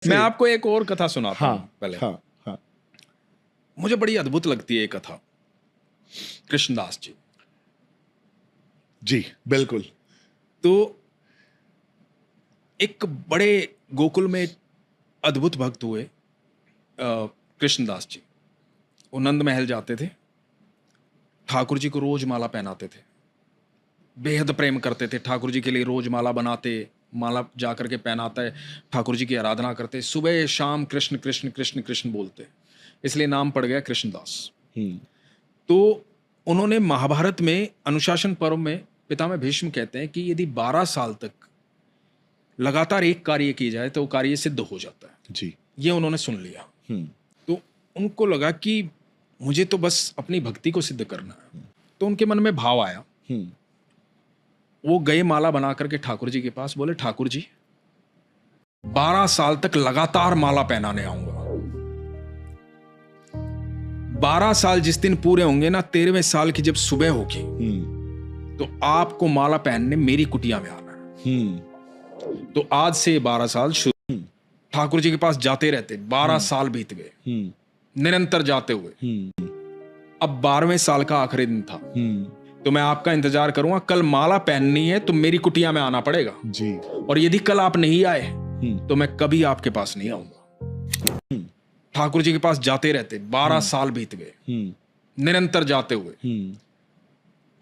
मैं आपको एक और कथा सुनाता हूँ पहले। हाँ। मुझे बड़ी अद्भुत लगती है ये कथा, कृष्णदास जी। जी बिल्कुल। तो एक बड़े गोकुल में एक अद्भुत भक्त हुए कृष्णदास जी। वो नंद महल जाते थे, ठाकुर जी को रोज माला पहनाते थे, बेहद प्रेम करते थे ठाकुर जी के लिए। रोज माला बनाते, माला जा करके पहनाता है, ठाकुर जी की आराधना करते, सुबह शाम कृष्ण कृष्ण कृष्ण कृष्ण बोलते, इसलिए नाम पड़ गया कृष्णदास। तो उन्होंने महाभारत में अनुशासन पर्व में पितामह भीष्म कहते हैं कि यदि 12 साल तक लगातार एक कार्य किया जाए तो वो कार्य सिद्ध हो जाता है। जी। ये उन्होंने सुन लिया। तो उनको लगा कि मुझे तो बस अपनी भक्ति को सिद्ध करना है। तो उनके मन में भाव आया, वो गए माला बना करके ठाकुर जी के पास, बोले ठाकुर जी 12 साल तक लगातार माला पहनाने आऊंगा। 12 साल जिस दिन पूरे होंगे ना, 13वें साल की जब सुबह होगी तो आपको माला पहनने मेरी कुटिया में आना है। तो आज से 12 साल शुरू। ठाकुर जी के पास जाते रहते, 12 साल बीत गए निरंतर जाते हुए। अब 12वें साल का आखिरी दिन था। तो मैं आपका इंतजार करूंगा, कल माला पहननी है तो मेरी कुटिया में आना पड़ेगा जी। और यदि कल आप नहीं आए तो मैं कभी आपके पास नहीं आऊंगा। ठाकुर जी के पास जाते रहते, 12 साल बीत गए निरंतर जाते हुए।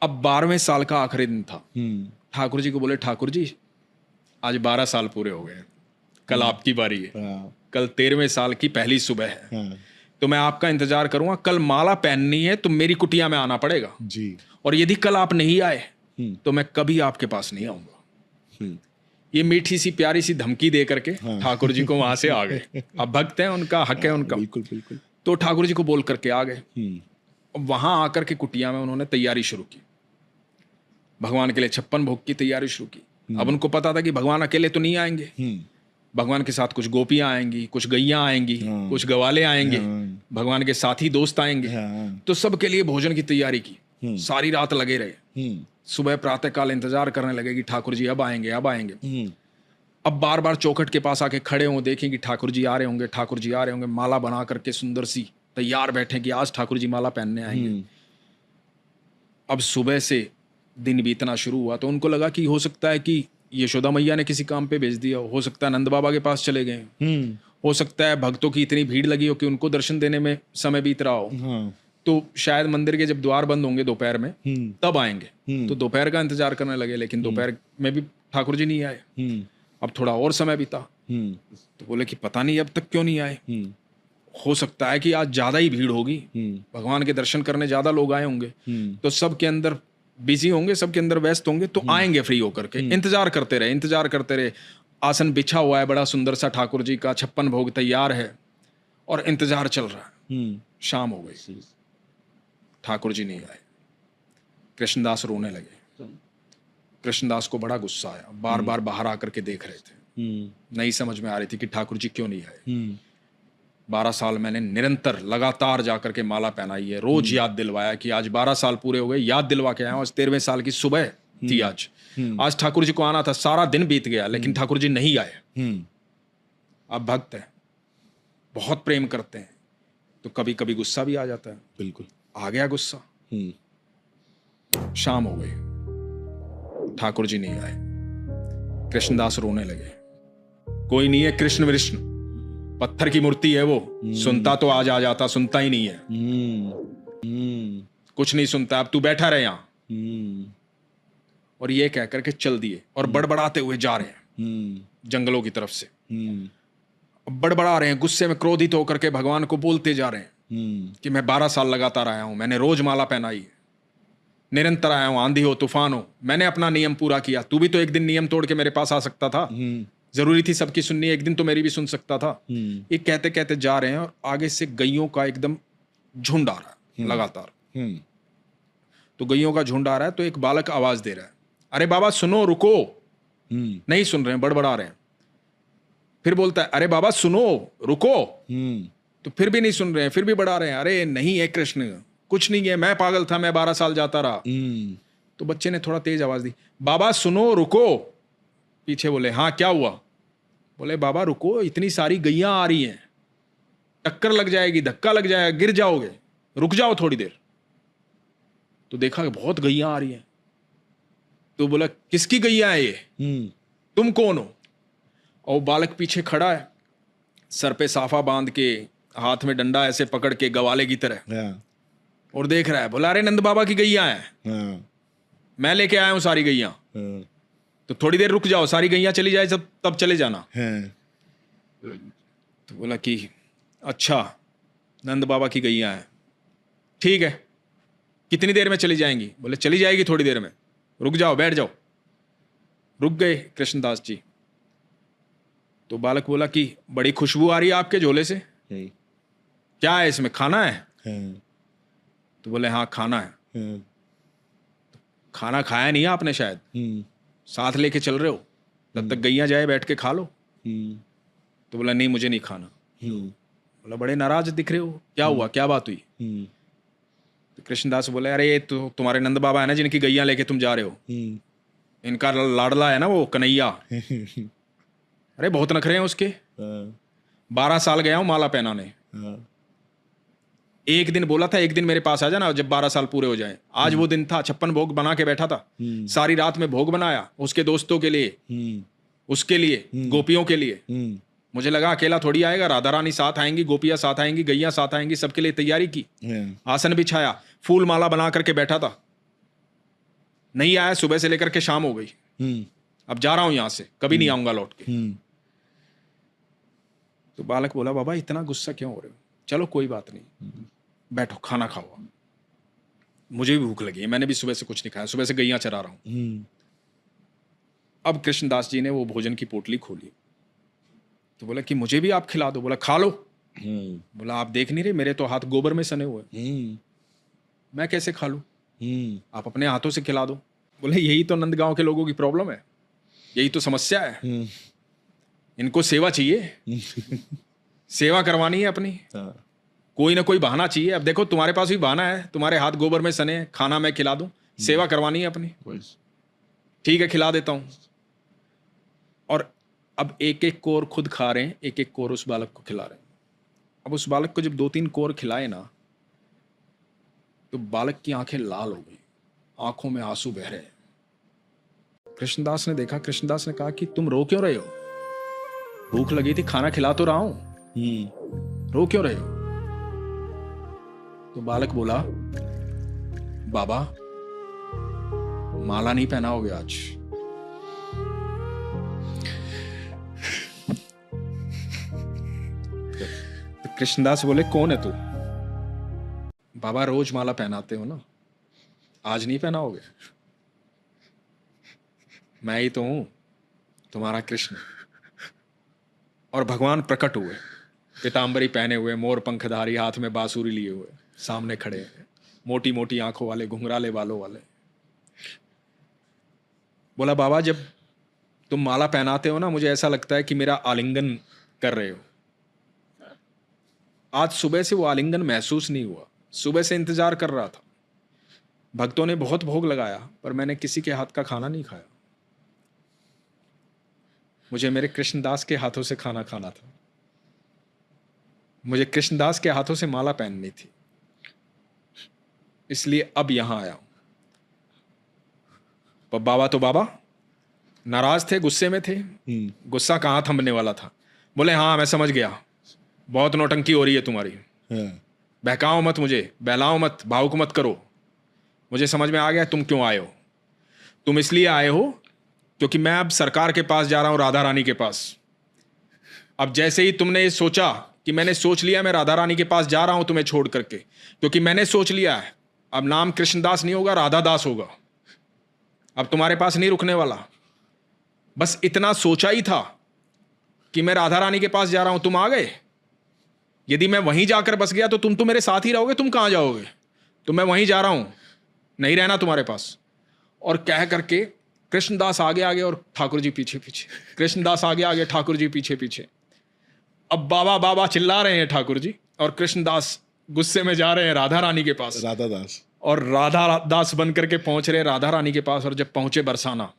अब 12वें साल का आखिरी दिन था। ठाकुर जी को बोले ठाकुर जी आज 12 साल पूरे हो गए, कल आपकी बारी है। कल 13वें साल की पहली सुबह है। तो मैं आपका इंतजार करूंगा, कल माला पहननी है तो मेरी कुटिया में आना पड़ेगा जी। और यदि कल आप नहीं आए तो मैं कभी आपके पास नहीं आऊंगा। ये मीठी सी प्यारी सी धमकी दे करके ठाकुर जी को वहां से आ गए। अब भक्त हैं, उनका हक है उनका। बिल्कुल बिल्कुल। तो ठाकुर जी को बोल करके आ गए। वहां आकर के कुटिया में उन्होंने तैयारी शुरू की, भगवान के लिए 56 भोग की तैयारी शुरू की। अब उनको पता था कि भगवान अकेले तो नहीं आएंगे, भगवान के साथ कुछ गोपियां आएंगी, कुछ गैया आएंगी, कुछ गवाले आएंगे, भगवान के साथी दोस्त आएंगे। तो सबके लिए भोजन की तैयारी की, सारी रात लगे रहे। सुबह प्रातः काल इंतजार करने लगे कि ठाकुर जी अब आएंगे अब आएंगे। अब बार बार चौखट के पास आके खड़े हों, देखें कि ठाकुर जी आ रहे होंगे, ठाकुर जी आ रहे होंगे। माला बना करके सुंदर सी तैयार बैठे कि आज ठाकुर जी माला पहनने आएंगे। अब सुबह से दिन बीतना शुरू हुआ तो उनको लगा कि हो सकता है कि यशोदा मैया ने किसी काम पे भेज दिया हो सकता है नंद बाबा के पास चले गए, हो सकता है भक्तों की इतनी भीड़ लगी हो कि उनको दर्शन देने में समय बीत रहा हो। तो शायद मंदिर के जब द्वार बंद होंगे दोपहर में तब आएंगे। तो दोपहर का इंतजार करने लगे, लेकिन दोपहर में भी ठाकुर जी नहीं आए। अब थोड़ा और समय बीता तो बोले कि पता नहीं अब तक क्यों नहीं आए। हो सकता है कि आज ज्यादा ही भीड़ होगी, भगवान के दर्शन करने ज्यादा लोग आए होंगे, तो सबके अंदर बिजी होंगे, सबके अंदर व्यस्त होंगे, तो आएंगे फ्री होकर के। इंतजार करते रहे। आसन बिछा हुआ है बड़ा सुंदर सा, ठाकुर जी का 56 भोग तैयार है और इंतजार चल रहा है। शाम हो गई, ठाकुर जी नहीं आए। कृष्णदास रोने लगे। कृष्णदास को बड़ा गुस्सा आया, बार बार बाहर आकर के देख रहे थे। नहीं समझ में आ रही थी कि ठाकुर जी क्यों नहीं आए। 12 साल मैंने निरंतर लगातार जाकर के माला पहनाई है, रोज याद दिलवाया कि आज 12 साल पूरे हो गए, याद दिलवा के आया हूं। आज 13वें साल की सुबह थी। आज ठाकुर जी को आना था, सारा दिन बीत गया लेकिन ठाकुर जी नहीं आए। अब भक्त है, बहुत प्रेम करते हैं, तो कभी कभी गुस्सा भी आ जाता है। बिल्कुल आ गया गुस्सा। शाम हो गई, ठाकुर जी नहीं आए। कृष्णदास रोने लगे। कोई नहीं है, कृष्ण विष्णु पत्थर की मूर्ति है वो, सुनता तो आज आ जाता, सुनता ही नहीं है। कुछ नहीं सुनता, अब तू बैठा रहे यहां। और ये कह करके चल दिए और बड़बड़ाते हुए जा रहे हैं जंगलों की तरफ से। बड़बड़ा रहे हैं, गुस्से में क्रोधित होकर के भगवान को बोलते जा रहे हैं कि मैं 12 साल लगातार आया हूं, मैंने रोज माला पहनाई है, निरंतर आया हूं, आंधी हो तूफान हो, मैंने अपना नियम पूरा किया। तू भी तो एक दिन नियम तोड़ के मेरे पास आ सकता था, जरूरी थी सबकी सुननी, एक दिन तो मेरी भी सुन सकता था। ये कहते कहते जा रहे हैं और आगे से गैयों का एकदम झुंड आ रहा है लगातार। तो गैयों का झुंड आ रहा है तो एक बालक आवाज दे रहा है, अरे बाबा सुनो, रुको। नहीं सुन रहे हैं, बड़बड़ा रहे हैं। फिर बोलता है, अरे बाबा सुनो, रुको। तो फिर भी नहीं सुन रहे हैं, फिर भी बढ़ा रहे हैं, अरे नहीं है कृष्ण, कुछ नहीं है, मैं पागल था, मैं 12 साल जाता रहा। तो बच्चे ने थोड़ा तेज आवाज दी, बाबा सुनो, रुको। पीछे बोले, हाँ क्या हुआ? बोले बाबा रुको, इतनी सारी गैयां आ रही हैं, टक्कर लग जाएगी, धक्का लग जाएगा, गिर जाओगे, रुक जाओ थोड़ी देर। तो देखा कि बहुत गैयां आ रही हैं। तो बोला किसकी गैया है ये, तुम कौन हो? और बालक पीछे खड़ा है, सर पे साफा बांध के, हाथ में डंडा ऐसे पकड़ के गवाले की तरह, और देख रहा है। बोला अरे नंद बाबा की गैया है, मैं लेके आया हूं सारी गैया, तो थोड़ी देर रुक जाओ, सारी गैया चली जाए तब चले जाना। तो बोला कि अच्छा नंद बाबा की गैया है, ठीक है, कितनी देर में चली जाएंगी? बोले चली जाएगी थोड़ी देर में, रुक जाओ, बैठ जाओ। रुक गए कृष्णदास जी। तो बालक बोला कि बड़ी खुशबू आ रही है आपके झोले से, क्या है इसमें, खाना है? तो बोले हाँ खाना है। खाना खाया नहीं आपने शायद, साथ लेके चल रहे हो, तब तक गैया जाए बैठ के खा लो। तो बोला नहीं मुझे नहीं खाना। बोला बड़े नाराज दिख रहे हो, क्या हुआ, क्या बात हुई? तो कृष्णदास बोले अरे ये तो तुम्हारे नंद बाबा है ना जिनकी गैया लेके तुम जा रहे हो, इनका लाडला है ना वो कन्हैया। अरे बहुत नखरे हैं उसके, 12 साल गया हूं माला पहनाने, एक दिन बोला था एक दिन मेरे पास आ जाना जब 12 साल पूरे हो जाए। आज वो दिन था, 56 भोग बना के बैठा था, सारी रात में भोग बनाया उसके दोस्तों के लिए, उसके लिए, गोपियों के लिए। मुझे लगा अकेला थोड़ी आएगा, राधा रानी साथ आएंगी, गोपियां साथ आएंगी, गैया साथ आएंगी, सबके लिए तैयारी की, आसन बिछाया, फूल माला बना करके बैठा था। नहीं आया, सुबह से लेकर के शाम हो गई, अब जा रहा हूं यहां से, कभी नहीं आऊंगा लौट के। तो बालक बोला बाबा इतना गुस्सा क्यों हो रहे हो, चलो कोई बात नहीं, बैठो खाना खाओ, मुझे भी भूख लगी है, मैंने भी सुबह से कुछ नहीं खाया, सुबह से गैया चरा रहा हूं। अब कृष्णदास जी ने वो भोजन की पोटली खोली, तो बोला कि मुझे भी आप खिला दो। बोला खा लो। बोला आप देख नहीं रहे मेरे तो हाथ गोबर में सने हुए, मैं कैसे खा लूं, आप अपने हाथों से खिला दो। बोले यही तो नंदगांव के लोगों की प्रॉब्लम है, यही तो समस्या है, इनको सेवा चाहिए, सेवा करवानी है अपनी, कोई ना कोई बहाना चाहिए। अब देखो तुम्हारे पास भी बहाना है, तुम्हारे हाथ गोबर में सने, खाना मैं खिला दूं, सेवा करवानी है अपनी, ठीक है खिला देता हूं। और अब एक एक कोर खुद खा रहे हैं, एक एक कोर उस बालक को खिला रहे हैं। अब उस बालक को जब 2-3 कोर खिलाए ना, तो बालक की आंखें लाल हो गई, आंखों में आंसू बह रहे हैं। कृष्णदास ने देखा, कृष्णदास ने कहा कि तुम रो क्यों रहे हो, भूख लगी थी, खाना खिला तो रहा हूं, रो क्यों रहे हो? तो बालक बोला बाबा माला नहीं पहनाओगे आज? तो कृष्णदास बोले कौन है तू? बाबा रोज माला पहनाते हो ना, आज नहीं पहनाओगे? मैं ही तो हूं तुम्हारा कृष्ण। और भगवान प्रकट हुए, पीतांबरी पहने हुए, मोर पंखधारी, हाथ में बांसुरी लिए हुए, सामने खड़े हैं, मोटी मोटी आंखों वाले, घुंघराले बालों वाले। बोला बाबा जब तुम माला पहनाते हो ना, मुझे ऐसा लगता है कि मेरा आलिंगन कर रहे हो। आज सुबह से वो आलिंगन महसूस नहीं हुआ, सुबह से इंतजार कर रहा था। भक्तों ने बहुत भोग लगाया, पर मैंने किसी के हाथ का खाना नहीं खाया। मुझे मेरे कृष्णदास के हाथों से खाना खाना था, मुझे कृष्णदास के हाथों से माला पहननी थी, इसलिए अब यहां आया हूं। पर बाबा तो बाबा नाराज थे, गुस्से में थे। गुस्सा कहाँ थमने वाला था। बोले हाँ मैं समझ गया, बहुत नौटंकी हो रही है तुम्हारी, बहकाओ मत मुझे, बहलाओ मत, भावुक मत करो। मुझे समझ में आ गया तुम क्यों आए हो। तुम इसलिए आए हो क्योंकि मैं अब सरकार के पास जा रहा हूं, राधा रानी के पास। अब जैसे ही तुमने ये सोचा कि मैंने सोच लिया मैं राधा रानी के पास जा रहा हूं तुम्हें छोड़ करके, क्योंकि मैंने सोच लिया है अब नाम कृष्णदास नहीं होगा, राधा दास होगा। अब तुम्हारे पास नहीं रुकने वाला। बस इतना सोचा ही था कि मैं राधा रानी के पास जा रहा हूं, तुम आ गए। यदि मैं वहीं जाकर बस गया तो तुम तो मेरे साथ ही रहोगे, तुम कहां जाओगे। तो मैं वहीं जा रहा हूं, नहीं रहना तुम्हारे पास। और कह करके कृष्णदास आगे आगे और ठाकुर जी पीछे पीछे, कृष्णदास आगे आगे, ठाकुर जी पीछे पीछे। अब बाबा बाबा चिल्ला रहे हैं ठाकुर जी, और कृष्णदास गुस्से में जा रहे हैं राधा रानी के पास, राधा दास। और राधा दास बन करके पहुंच रहे राधा रानी के पास। और जब पहुंचे बरसाना,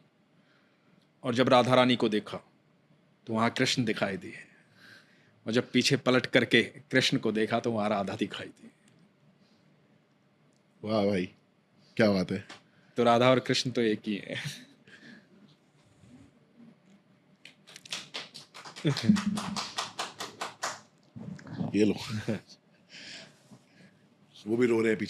और जब राधा रानी को देखा तो वहाँ कृष्ण दिखाई दिए, और जब पीछे पलट करके कृष्ण को देखा तो वहाँ राधा दिखाई दी। वाह भाई, क्या बात है। तो राधा और कृष्ण तो एक ही है। ये लो। वो भी रो रहे हैं पीछे।